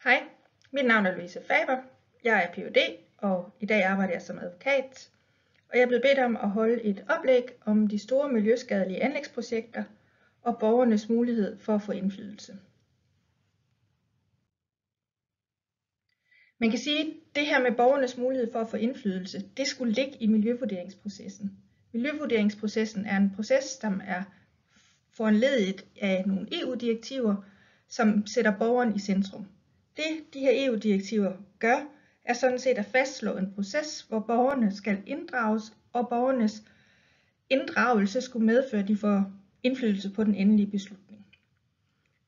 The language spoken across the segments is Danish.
Hej, mit navn er Louise Faber. Jeg er Ph.D. og i dag arbejder jeg som advokat. Og jeg er blevet bedt om at holde et oplæg om de store miljøskadelige anlægsprojekter og borgernes mulighed for at få indflydelse. Man kan sige, at det her med borgernes mulighed for at få indflydelse, det skulle ligge i miljøvurderingsprocessen. Miljøvurderingsprocessen er en proces, som er foranlediget af nogle EU-direktiver, som sætter borgeren i centrum. Det, de her EU-direktiver gør, er sådan set at fastslå en proces, hvor borgerne skal inddrages, og borgernes inddragelse skulle medføre, at de får indflydelse på den endelige beslutning.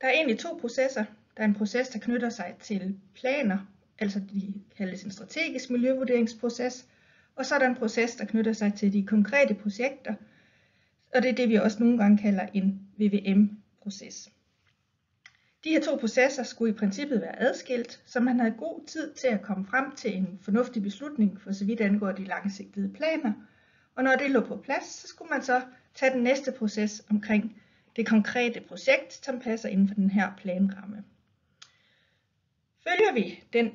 Der er egentlig to processer. Der er en proces, der knytter sig til planer, altså de kaldes en strategisk miljøvurderingsproces, og så er der en proces, der knytter sig til de konkrete projekter, og det er det, vi også nogle gange kalder en VVM-proces. De her to processer skulle i princippet være adskilt, så man havde god tid til at komme frem til en fornuftig beslutning, for så vidt angår de langsigtede planer. Og når det lå på plads, så skulle man så tage den næste proces omkring det konkrete projekt, som passer inden for den her planramme. Følger vi den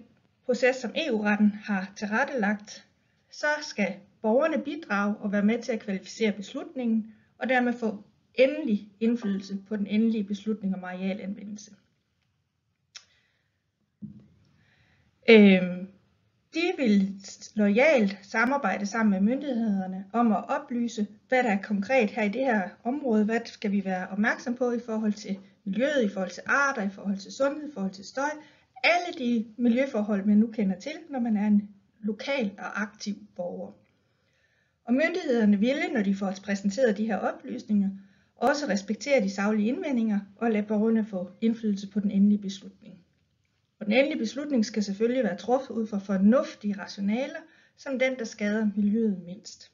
proces, som EU-retten har tilrettelagt, så skal borgerne bidrage og være med til at kvalificere beslutningen, og dermed få endelig indflydelse på den endelige beslutning om arealanvendelse. De vil loyalt samarbejde sammen med myndighederne om at oplyse, hvad der er konkret her i det her område, hvad skal vi være opmærksom på i forhold til miljøet, i forhold til arter, i forhold til sundhed, i forhold til støj. Alle de miljøforhold, man nu kender til, når man er en lokal og aktiv borger. Og myndighederne ville, når de får præsenteret de her oplysninger, også respektere de saglige indvendinger og lade borgerne få indflydelse på den endelige beslutning. Og den endelige beslutning skal selvfølgelig være truffet ud fra fornuftige rationaler, som den, der skader miljøet mindst.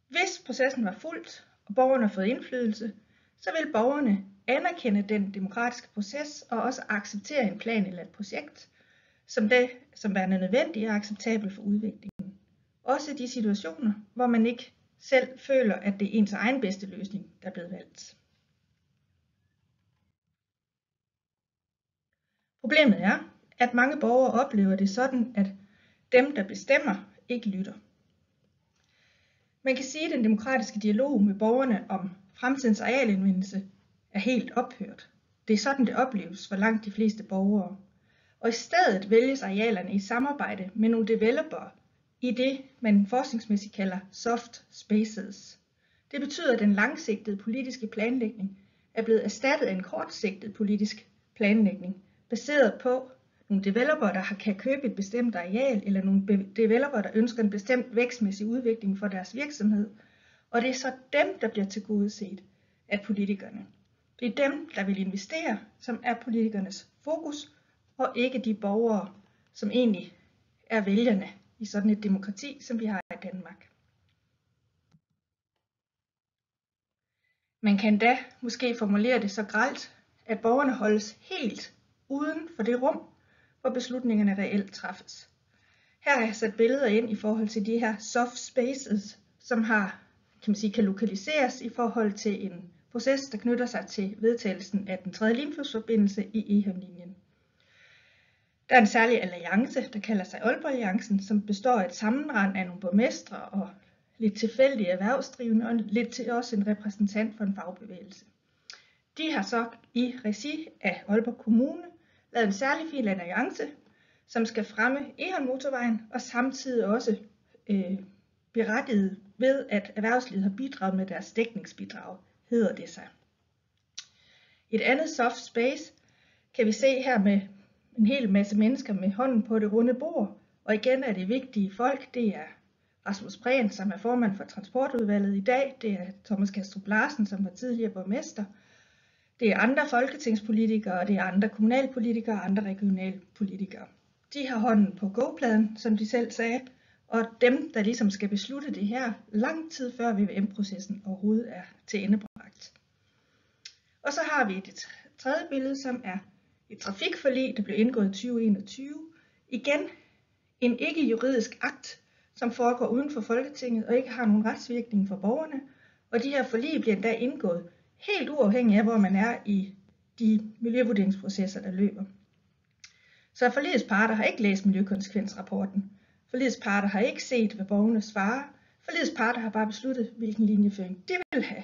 Hvis processen var fuldt, og borgerne har fået indflydelse, så vil borgerne anerkende den demokratiske proces og også acceptere en plan eller et projekt, som værende nødvendigt og acceptabelt for udviklingen. Også i de situationer, hvor man ikke selv føler, at det er ens egen bedste løsning, der er blevet valgt. Problemet er, at mange borgere oplever det sådan, at dem, der bestemmer, ikke lytter. Man kan sige, at den demokratiske dialog med borgerne om fremtidens arealanvendelse er helt ophørt. Det er sådan, det opleves for langt de fleste borgere. Og i stedet vælges arealerne i samarbejde med nogle developere i det, man forskningsmæssigt kalder soft spaces. Det betyder, at den langsigtede politiske planlægning er blevet erstattet af en kortsigtet politisk planlægning, baseret på nogle developere, der kan købe et bestemt areal, eller nogle developere, der ønsker en bestemt vækstmæssig udvikling for deres virksomhed. Og det er så dem, der bliver tilgodeset af politikerne. Det er dem, der vil investere, som er politikernes fokus, og ikke de borgere, som egentlig er vælgerne i sådan et demokrati, som vi har i Danmark. Man kan da måske formulere det så grelt, at borgerne holdes helt uden for det rum, hvor beslutningerne reelt træffes. Her har jeg sat billeder ind i forhold til de her soft spaces, som kan lokaliseres i forhold til en proces, der knytter sig til vedtagelsen af den 3. Limfjordsforbindelse i Egholmlinjen. Der er en særlig alliance, der kalder sig Aalborg-alliancen, som består af et sammenrend af nogle borgmestre og lidt tilfældige erhvervsdrivende og lidt til også en repræsentant for en fagbevægelse. De har så i regi af Aalborg Kommune lavet en særlig fin alliance, som skal fremme Egholm-motorvejen og samtidig også berettiget ved, at erhvervslivet har bidraget med deres dækningsbidrag, hedder det sig. Et andet soft space kan vi se her med en hel masse mennesker med hånden på det runde bord, og igen er det vigtige folk, det er Rasmus Prehn, som er formand for transportudvalget i dag, det er Thomas Kastrup Larsen, som var tidligere borgmester, det er andre folketingspolitikere, og det er andre kommunalpolitikere og andre regionalpolitikere. De har hånden på gåpladen, som de selv sagde, og dem, der ligesom skal beslutte det her, lang tid før VVM-processen overhovedet er til endebragt. Og så har vi et tredje billede, som er et trafikforlig, der blev indgået i 2021. Igen en ikke-juridisk akt, som foregår uden for Folketinget og ikke har nogen retsvirkning for borgerne. Og de her forlig bliver endda indgået helt uafhængig af, hvor man er i de miljøvurderingsprocesser, der løber. Så forligets parter har ikke læst miljøkonsekvensrapporten. Forligets parter har ikke set, hvad borgerne svarer. Forligets parter har bare besluttet, hvilken linjeføring de vil have,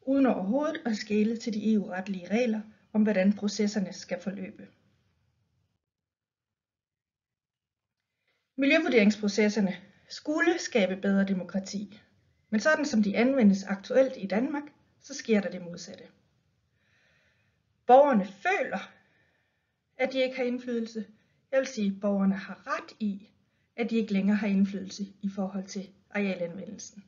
uden overhovedet at skele til de EU-retlige regler om, hvordan processerne skal forløbe. Miljøvurderingsprocesserne skulle skabe bedre demokrati, men sådan som de anvendes aktuelt i Danmark, så sker der det modsatte. Borgerne føler, at de ikke har indflydelse. Jeg vil sige, at borgerne har ret i, at de ikke længere har indflydelse i forhold til arealanvendelsen.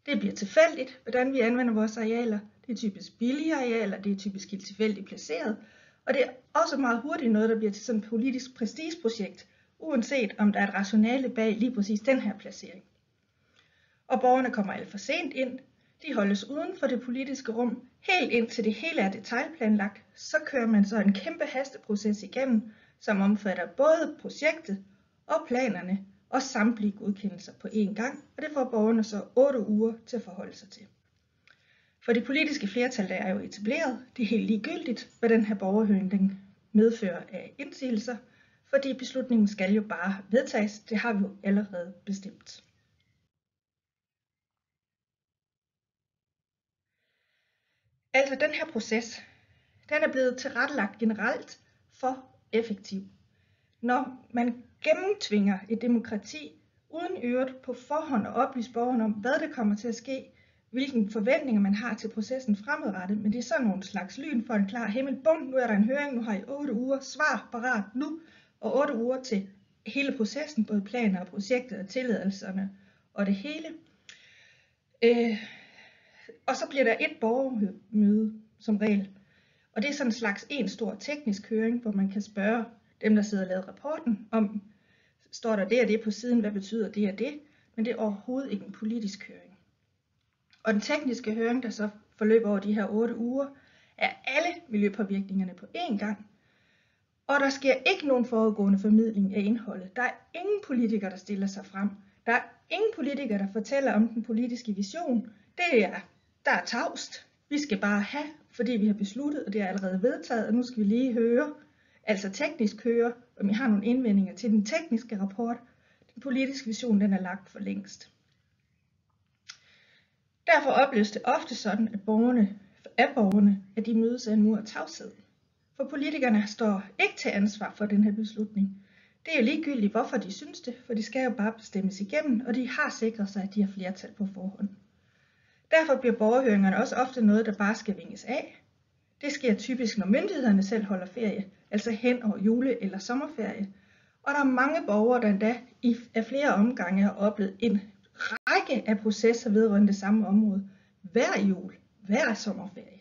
Det bliver tilfældigt, hvordan vi anvender vores arealer. Det er typisk billige arealer, det er typisk helt tilfældigt placeret, og det er også meget hurtigt noget, der bliver til sådan et politisk prestigeprojekt, uanset om der er et rationale bag lige præcis den her placering. Og borgerne kommer alt for sent ind, de holdes uden for det politiske rum, helt indtil det hele er detailplanlagt, så kører man så en kæmpe hasteproces igennem, som omfatter både projektet og planerne og samtlige godkendelser på én gang, og det får borgerne så 8 uger til at forholde sig til. For det politiske flertal, der er jo etableret, det er helt ligegyldigt, hvad den her borgerhøring den medfører af indsigelser, fordi beslutningen skal jo bare vedtages, det har vi jo allerede bestemt. Altså den her proces, den er blevet tilrettelagt generelt for effektiv. Når man gennemtvinger et demokrati, uden øvrigt på forhånd at oplyse borgerne om, hvad der kommer til at ske, hvilke forventninger man har til processen fremadrettet, men det er sådan nogle slags lyn for en klar himmel. Bum, nu er der en høring, nu har I 8 uger, svar parat nu, og 8 uger til hele processen, både planer og projektet og tilladelserne og det hele. Og så bliver der et borgermøde som regel, og det er sådan en slags en stor teknisk høring, hvor man kan spørge dem, der sidder og laver rapporten, om står der det og det på siden, hvad betyder det og det, men det er overhovedet ikke en politisk høring. Og den tekniske høring, der så forløber over de her 8 uger, er alle miljøpåvirkningerne på én gang, og der sker ikke nogen foregående formidling af indholdet. Der er ingen politikere, der stiller sig frem. Der er ingen politikere, der fortæller om den politiske vision. Der er tavst. Vi skal bare have, fordi vi har besluttet, og det er allerede vedtaget, og nu skal vi lige høre, altså teknisk høre, om I har nogle indvendinger til den tekniske rapport. Den politiske vision, den er lagt for længst. Derfor opleves det ofte sådan, at borgerne, at de mødes af en mur af tavshed. For politikerne står ikke til ansvar for den her beslutning. Det er jo ligegyldigt, hvorfor de synes det, for de skal jo bare bestemmes igennem, og de har sikret sig, at de har flertal på forhånd. Derfor bliver borgerhøringerne også ofte noget, der bare skal vinges af. Det sker typisk, når myndighederne selv holder ferie, altså hen over jule- eller sommerferie. Og der er mange borgere, der endda af flere omgange har oplevet en række af processer vedrørende det samme område, hver jul, hver sommerferie.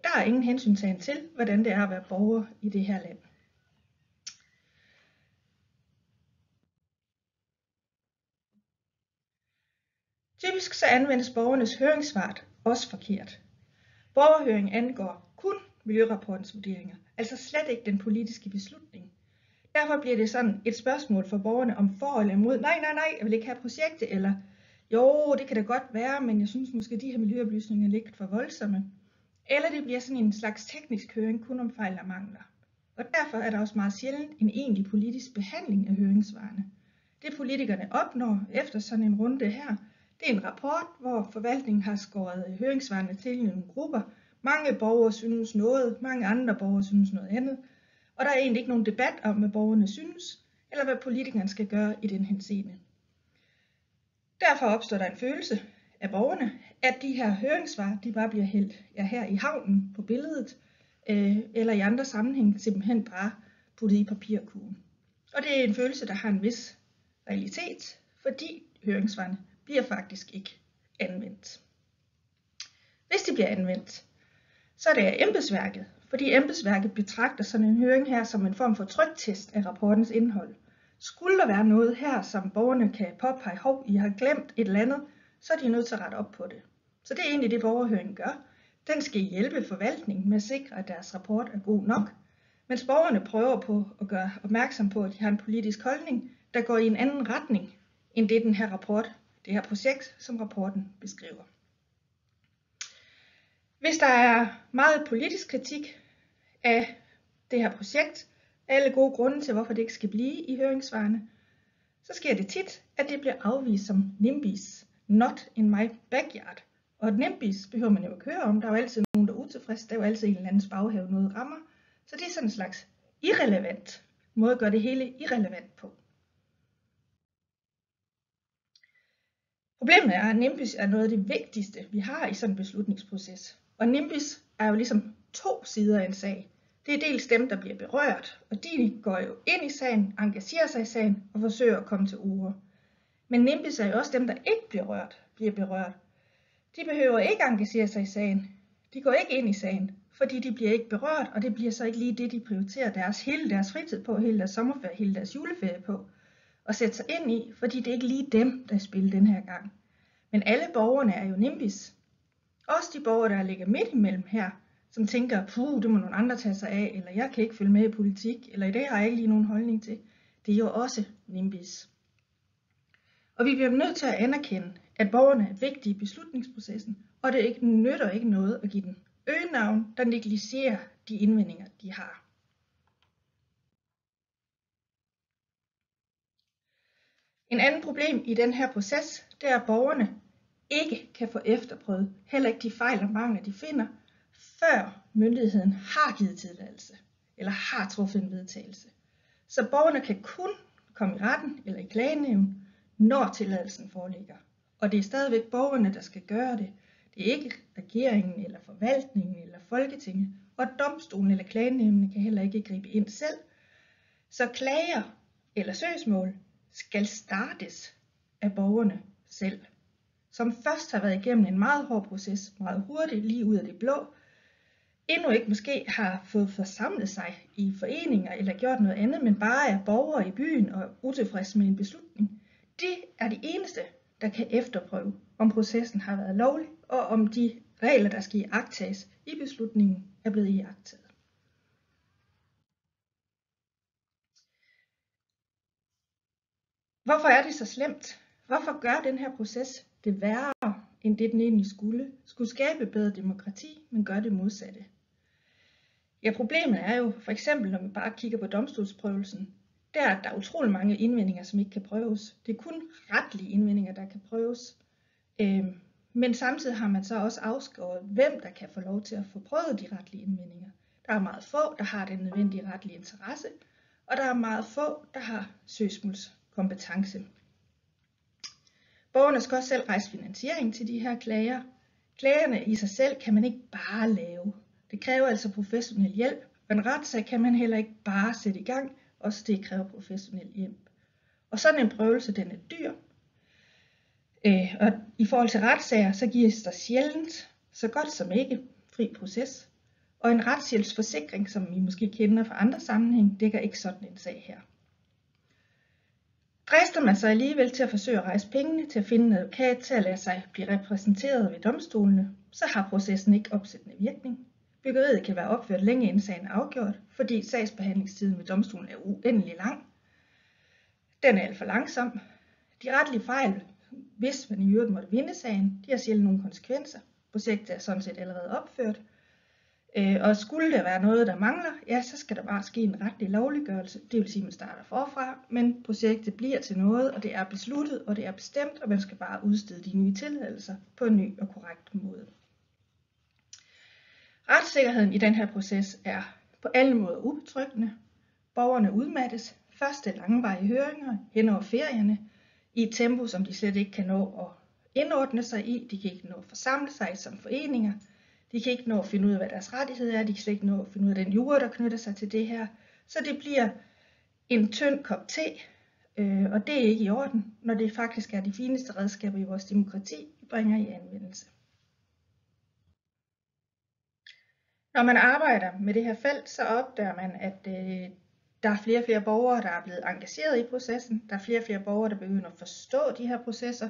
Der er ingen hensyntagen til, hvordan det er at være borger i det her land. Typisk så anvendes borgernes høringssvar også forkert. Borgerhøring angår kun miljørapportens vurderinger, altså slet ikke den politiske beslutning. Derfor bliver det sådan et spørgsmål for borgerne om for eller imod. Nej, jeg vil ikke have projektet, eller jo, det kan da godt være, men jeg synes måske, de her miljøoplysninger er lidt for voldsomme. Eller det bliver sådan en slags teknisk høring kun om fejl og mangler. Og derfor er der også meget sjældent en egentlig politisk behandling af høringssvarene. Det politikerne opnår efter sådan en runde her, det er en rapport, hvor forvaltningen har skåret høringssvarene til i nogle grupper. Mange borgere synes noget, mange andre borgere synes noget andet. Og der er egentlig ikke nogen debat om, hvad borgerne synes, eller hvad politikerne skal gøre i den henseende. Derfor opstår der en følelse af borgerne, at de her høringssvar, de bare bliver hældt her i havnen på billedet, eller i andre sammenhæng simpelthen bare puttet i papirkurven. Og det er en følelse, der har en vis realitet, fordi høringssvarene bliver faktisk ikke anvendt. Hvis de bliver anvendt, så er det af embedsværket, fordi embedsværket betragter sådan en høring her som en form for tryktest af rapportens indhold. Skulle der være noget her, som borgerne kan påpege, hov, I har glemt et eller andet, så er de nødt til at rette op på det. Så det er egentlig det, borgerhøringen gør. Den skal hjælpe forvaltningen med at sikre, at deres rapport er god nok, mens borgerne prøver på at gøre opmærksom på, at de har en politisk holdning, der går i en anden retning, end det den her rapport, det her projekt, som rapporten beskriver. Hvis der er meget politisk kritik af det her projekt, alle gode grunde til, hvorfor det ikke skal blive i høringssvarene, så sker det tit, at det bliver afvist som NIMBYs, not in my backyard. Og NIMBYs behøver man jo ikke høre om, der er jo altid nogen, der er utilfreds, der er jo altid en eller andens baghave, noget rammer. Så det er sådan en slags irrelevant måde at gøre det hele irrelevant på. Problemet er, at NIMBYs er noget af det vigtigste, vi har i sådan en beslutningsproces. Og NIMBYs er jo ligesom to sider af en sag. Det er dels dem, der bliver berørt, og de går jo ind i sagen, engagerer sig i sagen og forsøger at komme til orde. Men NIMBYs er jo også dem, der ikke bliver berørt. De behøver ikke engagere sig i sagen. De går ikke ind i sagen, fordi de bliver ikke berørt, og det bliver så ikke lige det, de prioriterer hele deres fritid på, hele deres sommerferie, hele deres juleferie på, og sætte sig ind i, fordi det er ikke lige dem, der spiller den her gang. Men alle borgerne er jo NIMBYs. Også de borgere, der ligger midt imellem her, som tænker, det må nogle andre tage sig af, eller jeg kan ikke følge med i politik, eller i det har jeg ikke lige nogen holdning til. Det er jo også NIMBYs. Og vi bliver nødt til at anerkende, at borgerne er vigtige i beslutningsprocessen, og det nytter ikke noget at give den øgenavn, der negligerer de indvendinger, de har. En anden problem i den her proces, det er, at borgerne ikke kan få efterprøvet, heller ikke de fejl og mangler, de finder, før myndigheden har givet tilladelse, eller har truffet en vedtagelse. Så borgerne kan kun komme i retten eller i klagenævn, når tilladelsen foreligger. Og det er stadigvæk borgerne, der skal gøre det. Det er ikke regeringen eller forvaltningen eller Folketinget, og domstolen eller klagenævnene kan heller ikke gribe ind selv. Så klager eller søgsmål skal startes af borgerne selv, som først har været igennem en meget hård proces, meget hurtigt, lige ud af det blå, endnu ikke måske har fået forsamlet sig i foreninger eller gjort noget andet, men bare er borgere i byen og utilfredse med en beslutning. De er de eneste, der kan efterprøve, om processen har været lovlig, og om de regler, der skal iagttages i beslutningen, er blevet iagttaget. Hvorfor er det så slemt? Hvorfor gør den her proces det værre, end det den egentlig skulle? Skulle skabe bedre demokrati, men gør det modsatte. Ja, problemet er jo for eksempel, når vi bare kigger på domstolsprøvelsen, der er der utrolig mange indvendinger, som ikke kan prøves. Det er kun retlige indvendinger, der kan prøves. Men samtidig har man så også afskåret, hvem der kan få lov til at få prøvet de retlige indvendinger. Der er meget få, der har den nødvendige retlige interesse, og der er meget få, der har søgsmålskompetence. Borgerne skal også selv rejse finansiering til de her klager. Klagerne i sig selv kan man ikke bare lave. Det kræver altså professionel hjælp, og en retssag kan man heller ikke bare sætte i gang. Også det kræver professionel hjælp. Og sådan en prøvelse, den er dyr. Og i forhold til retssager, så gives der sjældent, så godt som ikke, fri proces. Og en retshjælpsforsikring, som I måske kender fra andre sammenhæng, dækker ikke sådan en sag her. Drister man sig alligevel til at forsøge at rejse pengene, til at finde en advokat, til at lade sig blive repræsenteret ved domstolene, så har processen ikke opsættende virkning. Byggeriet kan være opført længe inden sagen er afgjort, fordi sagsbehandlingstiden ved domstolen er uendelig lang. Den er alt for langsom. De retlige fejl, hvis man i øvrigt måtte vinde sagen, de har sjældent nogle konsekvenser. Projektet er sådan set allerede opført. Og skulle der være noget, der mangler, ja, så skal der bare ske en retlig lovliggørelse. Det vil sige, at man starter forfra, men projektet bliver til noget, og det er besluttet, og det er bestemt, og man skal bare udstede de nye tilladelser på en ny og korrekt måde. Retssikkerheden i den her proces er på alle måder ubetryggende. Borgerne udmattes. Første langvarige høringer hen over ferierne i et tempo, som de slet ikke kan nå at indordne sig i. De kan ikke nå at forsamle sig som foreninger. De kan ikke nå at finde ud af, hvad deres rettigheder er. De kan slet ikke nå at finde ud af den jura, der knytter sig til det her. Så det bliver en tynd kop te, og det er ikke i orden, når det faktisk er de fineste redskaber i vores demokrati, vi bringer i anvendelse. Når man arbejder med det her felt, så opdager man, at der er flere og flere borgere, der er blevet engageret i processen. Der er flere og flere borgere, der begynder at forstå de her processer.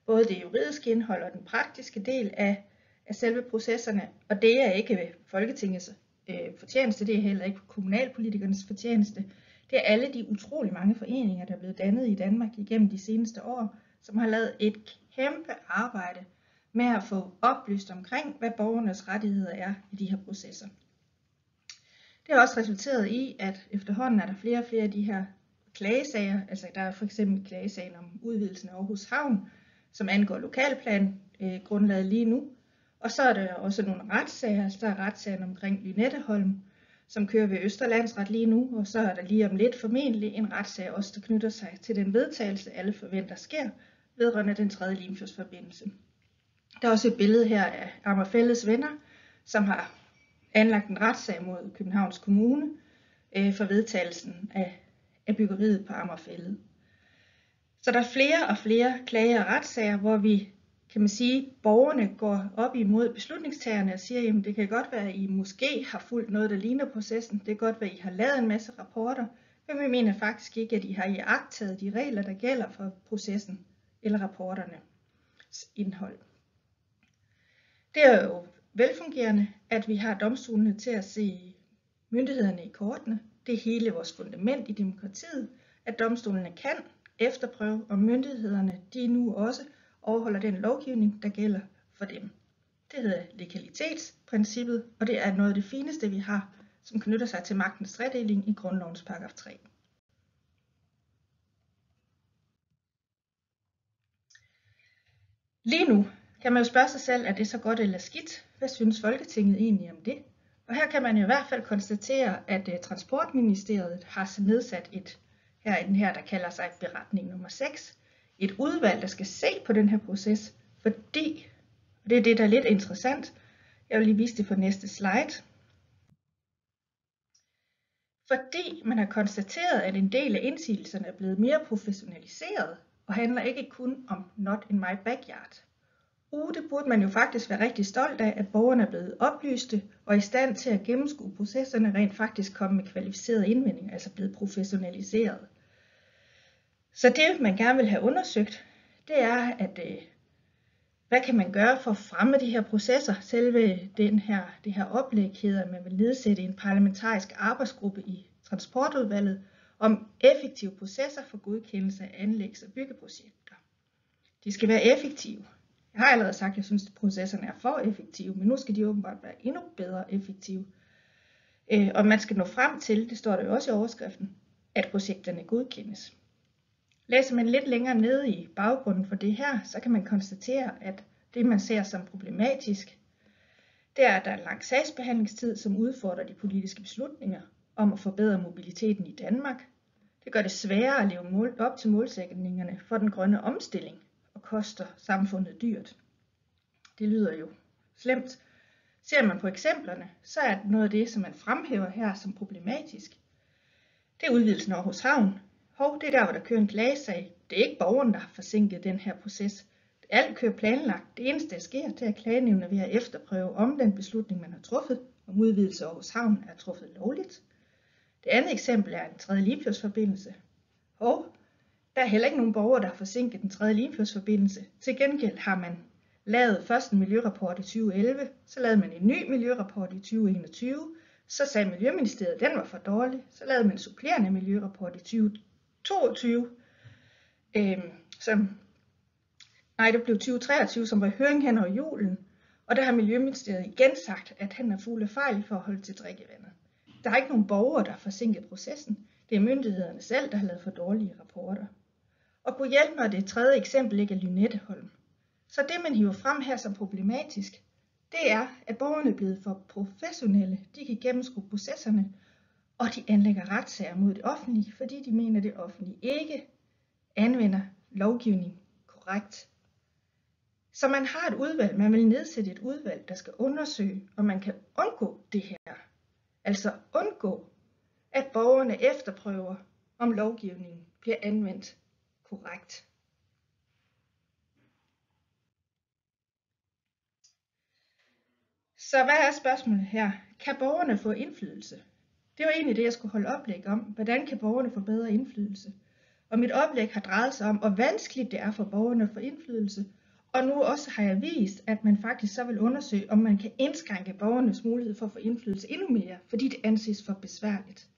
Både det juridiske indhold og den praktiske del af selve processerne. Og det er ikke Folketingets fortjeneste, det er heller ikke kommunalpolitikernes fortjeneste. Det er alle de utrolig mange foreninger, der er blevet dannet i Danmark igennem de seneste år, som har lavet et kæmpe arbejde med at få oplyst omkring, hvad borgernes rettigheder er i de her processer. Det har også resulteret i, at efterhånden er der flere og flere af de her klagesager. Altså der er for eksempel klagesagen om udvidelsen af Aarhus Havn, som angår lokalplangrundlaget lige nu. Og så er der også nogle retssager. Altså der er retssagen omkring Lynetteholm, som kører ved Østerlandsret lige nu. Og så er der lige om lidt formentlig en retssag også, der knytter sig til den vedtagelse, alle forventer sker, vedrørende den 3. Limfjordsforbindelse. Der er også et billede her af Amager Fælleds venner, som har anlagt en retssag mod Københavns Kommune for vedtagelsen af byggeriet på Amager Fælled. Så der er flere og flere klager og retssager, hvor vi, kan man sige, borgerne går op imod beslutningstagerne og siger, jamen det kan godt være, at I måske har fulgt noget, der ligner processen. Det kan godt være, at I har lavet en masse rapporter, men vi mener faktisk ikke, at I har iagttaget de regler, der gælder for processen eller rapporternes indhold. Det er jo velfungerende, at vi har domstolene til at se myndighederne i kortene. Det er hele vores fundament i demokratiet, at domstolene kan efterprøve, om myndighederne de nu også overholder den lovgivning, der gælder for dem. Det hedder legalitetsprincippet, og det er noget af det fineste, vi har, som knytter sig til magtens tredeling i grundlovens paragraf 3. Lige nu kan man jo spørge sig selv, er det så godt eller skidt? Hvad synes Folketinget egentlig om det? Og her kan man i hvert fald konstatere, at Transportministeriet har nedsat her, der kalder sig beretning nummer 6, et udvalg, der skal se på den her proces, fordi, og det er det, der er lidt interessant, jeg vil lige vise det på næste slide, fordi man har konstateret, at en del af indsigelserne er blevet mere professionaliseret, og handler ikke kun om not in my backyard. Det burde man jo faktisk være rigtig stolt af, at borgerne er blevet oplyste og i stand til at gennemskue processerne, rent faktisk komme med kvalificerede indvendinger, altså blevet professionaliseret. Så det, man gerne vil have undersøgt, det er, at hvad kan man gøre for at fremme de her processer? Selve det her oplæg hedder, at man vil nedsætte en parlamentarisk arbejdsgruppe i transportudvalget om effektive processer for godkendelse af anlægs- og byggeprojekter. De skal være effektive. Jeg har allerede sagt, at jeg synes, at processerne er for effektive, men nu skal de åbenbart være endnu bedre effektive. Og man skal nå frem til, det står der jo også i overskriften, at projekterne godkendes. Læser man lidt længere nede i baggrunden for det her, så kan man konstatere, at det man ser som problematisk, det er, at der er en lang sagsbehandlingstid, som udfordrer de politiske beslutninger om at forbedre mobiliteten i Danmark. Det gør det sværere at leve op til målsætningerne for den grønne omstilling og koster samfundet dyrt. Det lyder jo slemt. Ser man på eksemplerne, så er noget af det, som man fremhæver her som problematisk. Det er udvidelsen af Aarhus Havn. Det er der, hvor der kører en klagesag. Det er ikke borgeren, der har forsinket den her proces. Alt kører planlagt. Det eneste, der sker, det er, at klagenævnet ved at efterprøve, om den beslutning, man har truffet om udvidelse af Aarhus Havn, er truffet lovligt. Det andet eksempel er en 3. Limfjordsforbindelse. Der er heller ikke nogen borgere, der har forsinket den 3. Limfjordsforbindelse. Til gengæld har man lavet først en miljørapport i 2011, så lavede man en ny miljørapport i 2021, så sagde Miljøministeriet, at den var for dårlig, så lavede man en supplerende miljørapport i 2022, det blev 2023, som var høring hen over julen, og der har Miljøministeriet igen sagt, at han er fuld af fejl i forhold til drikkevandet. Der er ikke nogen borgere, der har forsinket processen. Det er myndighederne selv, der har lavet for dårlige rapporter. Og kunne hjælpe mig, det tredje eksempel ikke er Lynetteholm. Så det, man hiver frem her som problematisk, det er, at borgerne er blevet for professionelle. De kan gennemskue processerne, og de anlægger retssager mod det offentlige, fordi de mener, at det offentlige ikke anvender lovgivning korrekt. Så man har et udvalg, man vil nedsætte et udvalg, der skal undersøge, om man kan undgå det her. Altså undgå, at borgerne efterprøver, om lovgivningen bliver anvendt korrekt. Så hvad er spørgsmålet her? Kan borgerne få indflydelse? Det var egentlig det, jeg skulle holde oplæg om. Hvordan kan borgerne få bedre indflydelse? Og mit oplæg har drejet sig om, hvor vanskeligt det er for borgerne at få indflydelse. Og nu også har jeg vist, at man faktisk så vil undersøge, om man kan indskrænke borgernes mulighed for at få indflydelse endnu mere, fordi det anses for besværligt.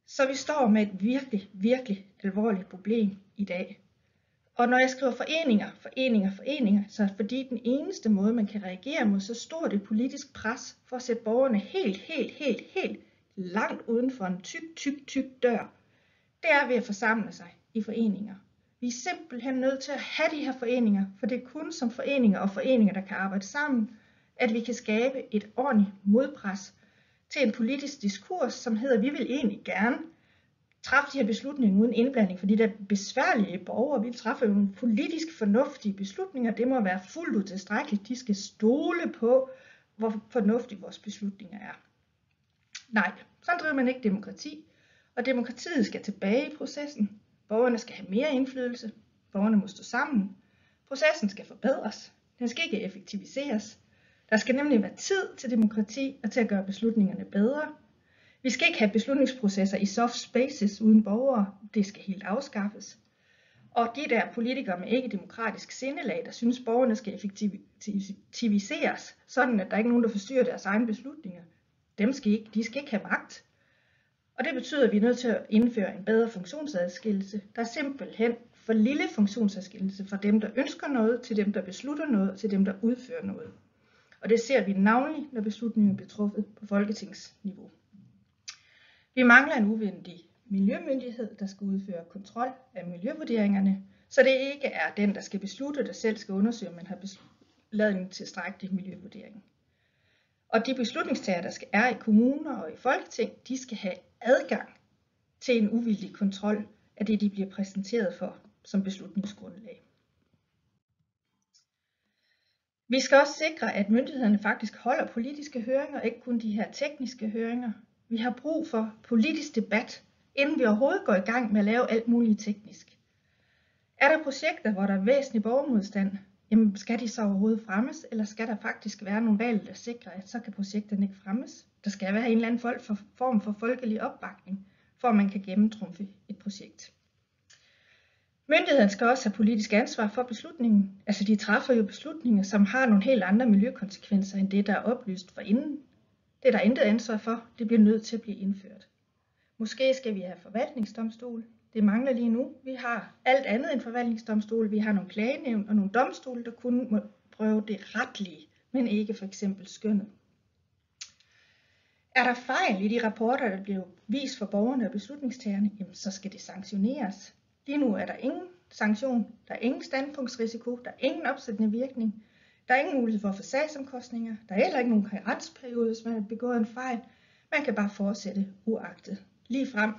Så vi står med et virkelig, virkelig alvorligt problem i dag. Og når jeg skriver foreninger, så er det fordi den eneste måde, man kan reagere mod så stort et politisk pres for at sætte borgerne helt langt uden for en tyk dør, det er ved at forsamle sig i foreninger. Vi er simpelthen nødt til at have de her foreninger, for det er kun som foreninger, der kan arbejde sammen, at vi kan skabe et ordentligt modpres til en politisk diskurs, som hedder, vi vil egentlig gerne træffe de her beslutninger uden indblanding, for de der besværlige borgere vil træffe nogle politisk fornuftige beslutninger. Det må være fuldt ud tilstrækkeligt. De skal stole på, hvor fornuftige vores beslutninger er. Nej, sådan driver man ikke demokrati. Og demokratiet skal tilbage i processen. Borgerne skal have mere indflydelse. Borgerne må stå sammen. Processen skal forbedres. Den skal ikke effektiviseres. Der skal nemlig være tid til demokrati og til at gøre beslutningerne bedre. Vi skal ikke have beslutningsprocesser i soft spaces uden borgere. Det skal helt afskaffes. Og de der politikere med ikke-demokratisk sindelag, der synes borgerne skal effektiviseres, sådan at der ikke er nogen, der forstyrrer deres egne beslutninger, de skal ikke have magt. Og det betyder, at vi er nødt til at indføre en bedre funktionsadskillelse. Der er simpelthen for lille funktionsadskillelse fra dem, der ønsker noget, til dem, der beslutter noget, og til dem, der udfører noget. Og det ser vi navnlig, når beslutningen bliver truffet på folketingsniveau. Vi mangler en uvildig miljømyndighed, der skal udføre kontrol af miljøvurderingerne, så det ikke er den, der skal beslutte, der selv skal undersøge, om man har lavet en tilstrækkelig miljøvurdering. Og de beslutningstagere, der er i kommuner og i Folketing, de skal have adgang til en uvildig kontrol af det, de bliver præsenteret for som beslutningsgrundlag. Vi skal også sikre, at myndighederne faktisk holder politiske høringer, ikke kun de her tekniske høringer. Vi har brug for politisk debat, inden vi overhovedet går i gang med at lave alt muligt teknisk. Er der projekter, hvor der er væsentlig borgermodstand, jamen skal de så overhovedet fremmes, eller skal der faktisk være nogle valg, der sikrer, at så kan projekterne ikke fremmes? Der skal være en eller anden form for folkelig opbakning, for at man kan gennemtrumfe et projekt. Myndigheden skal også have politisk ansvar for beslutningen. Altså de træffer jo beslutninger, som har nogle helt andre miljøkonsekvenser, end det, der er oplyst forinden. Det er der intet ansvar for, det bliver nødt til at blive indført. Måske skal vi have forvaltningsdomstol. Det mangler lige nu. Vi har alt andet end forvaltningsdomstol. Vi har nogle klagenævn og nogle domstole, der kun må prøve det retlige, men ikke for eksempel skønnet. Er der fejl i de rapporter, der bliver vist for borgerne og beslutningstagerne, jamen så skal det sanktioneres. Lige nu er der ingen sanktion, der er ingen standpunktsrisiko, der er ingen opsættende virkning, der er ingen mulighed for at få sagsomkostninger, der er heller ikke nogen karensperiode, hvis man har begået en fejl. Man kan bare fortsætte uagtet lige frem.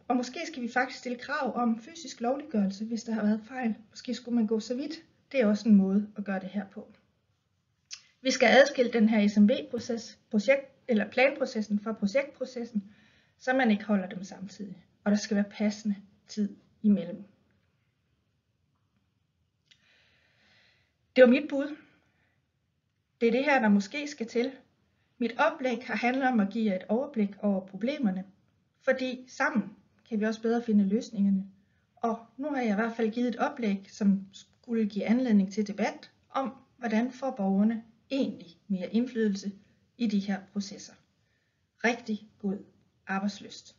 Og måske skal vi faktisk stille krav om fysisk lovliggørelse, hvis der har været fejl. Måske skulle man gå så vidt. Det er også en måde at gøre det her på. Vi skal adskille den her SMV-proces, planprocessen fra projektprocessen, så man ikke holder dem samtidig. Og der skal være passende tid imellem. Det var mit bud. Det er det her, der måske skal til. Mit oplæg har handlet om at give jer et overblik over problemerne, fordi sammen kan vi også bedre finde løsningerne. Og nu har jeg i hvert fald givet et oplæg, som skulle give anledning til debat om, hvordan får borgerne egentlig mere indflydelse i de her processer. Rigtig god arbejdslyst.